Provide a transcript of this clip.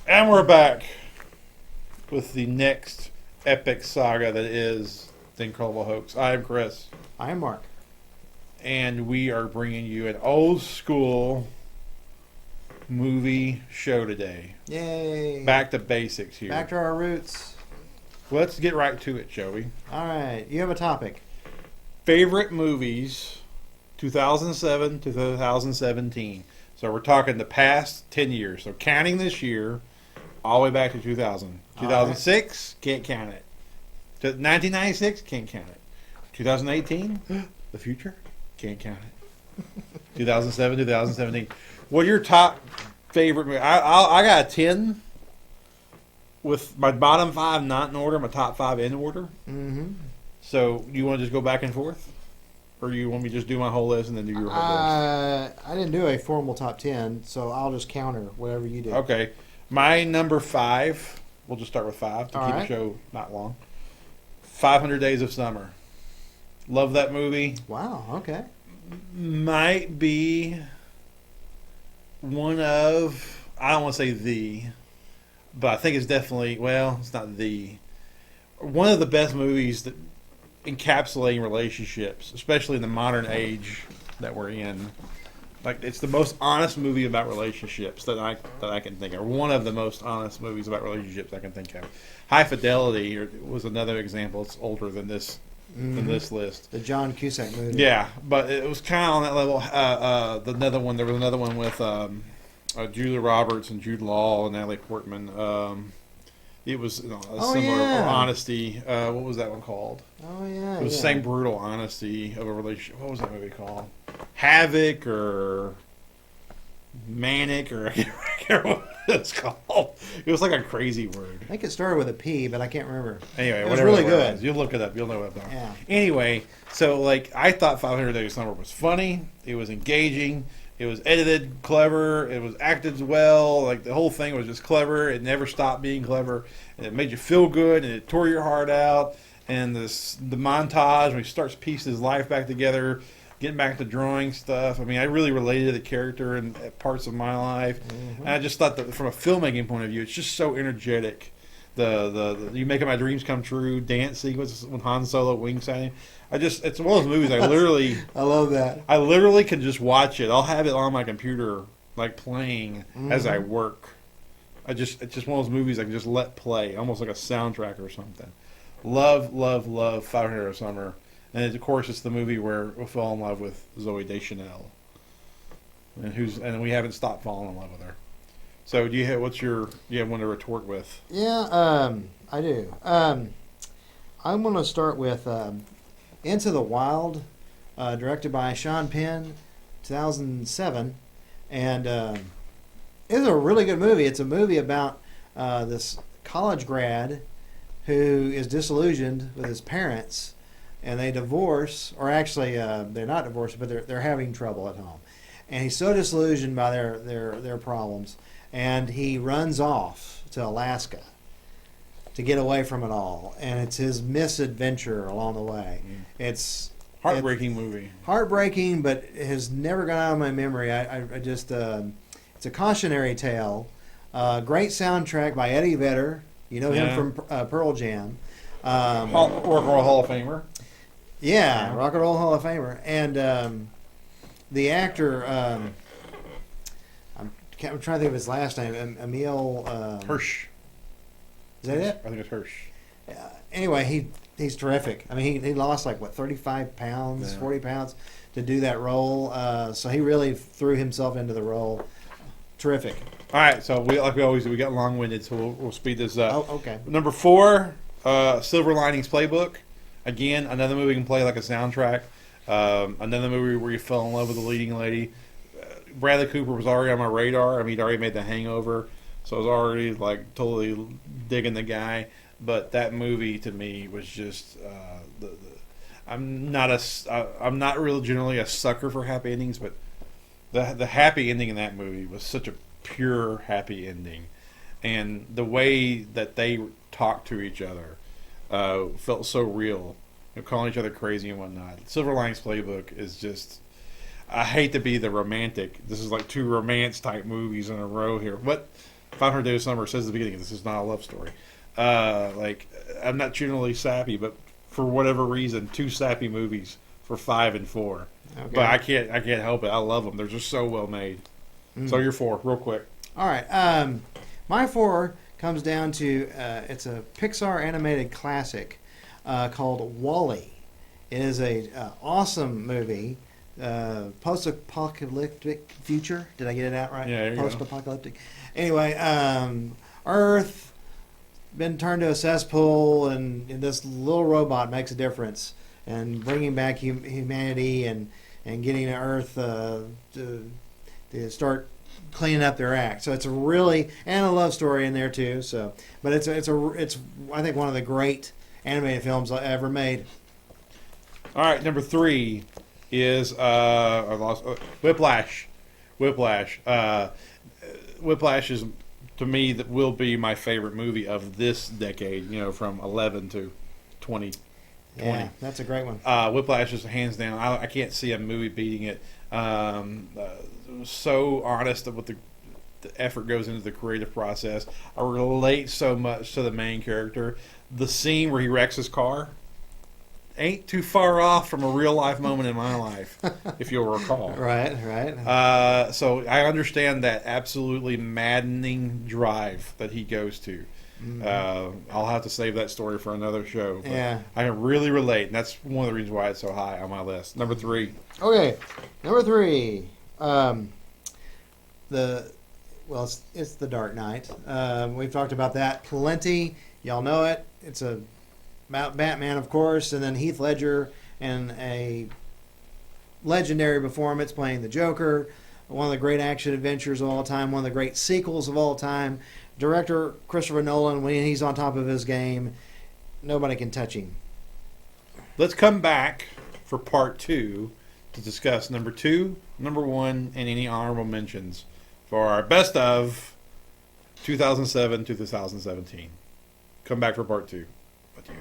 And we're back with the next epic saga that is The Incredible Hokes. I am Chris. I am Mark. And we are bringing you an old school movie show today. Yay. Back to basics here. Back to our roots. Let's get right to it, shall we? All right. You have a topic. Favorite movies 2007 to 2017. So we're talking the past 10 years. So counting this year all the way back to 2000. 2006, can't count it. 1996, can't count it. 2018, the future, can't count it. 2007, 2017. What are your top favorite movies? I got a 10 with my bottom 5 not in order, my top 5 in order. Mm-hmm. So you want to just go back and forth? Or do you want me to just do my whole list and then do your whole list? I didn't do a formal top 10, so I'll just counter whatever you do. Okay. My number 5, we'll just start with 5 to All keep right. the show not long. 500 Days of Summer. Love that movie. Wow, okay. Might be one of, I don't want to say the, but I think it's definitely, well, it's not the, one of the best movies that encapsulating relationships, especially in the modern age that we're in. Like, it's the most honest movie about relationships that I can think of. One of the most honest movies about relationships I can think of. High Fidelity was another example. It's older than this list. The John Cusack movie. Yeah, but it was kind of on that level. Another one. There was another one with Julia Roberts and Jude Law and Natalie Portman. It was a similar honesty. What was that one called? Oh, yeah. It was the same brutal honesty of a relationship. What was that movie called? Havoc or Manic or I can't remember what it's called. It was like a crazy word. I think it started with a P, but I can't remember. Anyway, It was whatever really the word good. was. You'll look it up. You'll know what I'm talking about. Yeah. Anyway, so like I thought 500 Days of Summer was funny. It was engaging. It was edited clever. It was acted well. Like the whole thing was just clever. It never stopped being clever. And it made you feel good, and it tore your heart out. And the montage when he starts piecing his life back together, getting back to drawing stuff. I mean, I really related to the character and parts of my life. Mm-hmm. And I just thought that from a filmmaking point of view, it's just so energetic. The You Making My Dreams Come True dance sequence when Han Solo winks at him. It's one of those movies I literally I love that. I literally can just watch it. I'll have it on my computer like playing as I work. It's just one of those movies I can just let play, almost like a soundtrack or something. Love 500 Days of Summer. And of course it's the movie where we fell in love with Zoe Deschanel. And we haven't stopped falling in love with her. So do you have one to retort with? Yeah, I do. I'm going to start with Into the Wild, directed by Sean Penn, 2007. And it's a really good movie. It's a movie about this college grad who is disillusioned with his parents, and they divorce, or actually they're not divorced, but they're having trouble at home. And he's so disillusioned by their problems, and he runs off to Alaska to get away from it all. And it's his misadventure along the way. It's Heartbreaking movie. Heartbreaking, but it has never gone out of my memory. I just it's a cautionary tale. Great soundtrack by Eddie Vedder. You know him from Pearl Jam. Rock and Roll Hall of Famer. Yeah, Rock and Roll Hall of Famer. And the actor, I'm trying to think of his last name. Emil Hirsch. Is that it? I think it's Hirsch. Anyway, he's terrific. I mean, he lost 35 pounds, 40 pounds to do that role. So he really threw himself into the role. Terrific. All right, so we always do. We got long-winded, so we'll speed this up. Oh, okay. Number 4, Silver Linings Playbook. Again, another movie you can play like a soundtrack. Another movie where you fell in love with the leading lady. Bradley Cooper was already on my radar. I mean, he'd already made The Hangover, so I was already totally digging the guy. But that movie to me was just I'm not really generally a sucker for happy endings, but the happy ending in that movie was such a pure happy ending, and the way that they talked to each other felt so real. Calling each other crazy and whatnot. Silver Linings Playbook is just. I hate to be the romantic. This is like 2 romance type movies in a row here, but 500 Days of Summer says at the beginning, this is not a love story. Like, I'm not generally sappy, but for whatever reason, two sappy movies for 5 and 4. Okay. But I can't help it. I love them. They're just so well made. So you're 4, real quick. All right. My 4 comes down to it's a Pixar animated classic called Wall-E. It is a awesome movie, post-apocalyptic future. Did I get it out right? Yeah, there you go. Post-apocalyptic. Anyway, Earth been turned to a cesspool, and this little robot makes a difference and bringing back humanity and getting Earth to start cleaning up their act. So it's a really, and a love story in there too. So, but it's I think one of the great animated films ever made. All right, number 3 is I lost Whiplash. Whiplash. Whiplash is, to me, that will be my favorite movie of this decade. You know, from 11 to 20. Yeah, that's a great one. Whiplash is hands down. I can't see a movie beating it. So honest of what the effort goes into the creative process. I relate so much to the main character. The scene where he wrecks his car ain't too far off from a real life moment in my life, if you'll recall. Right. So I understand that absolutely maddening drive that he goes to. I'll have to save that story for another show. But Yeah. I can really relate, and that's one of the reasons why it's so high on my list. Number 3. Okay, number 3. It's The Dark Knight. We've talked about that plenty. Y'all know it. It's about Batman, of course, and then Heath Ledger and a legendary performance playing the Joker. One of the great action adventures of all time. One of the great sequels of all time. Director Christopher Nolan, when he's on top of his game, nobody can touch him. Let's come back for part 2 to discuss number 2, number 1, and any honorable mentions for our best of 2007 to 2017. Come back for part 2. With you.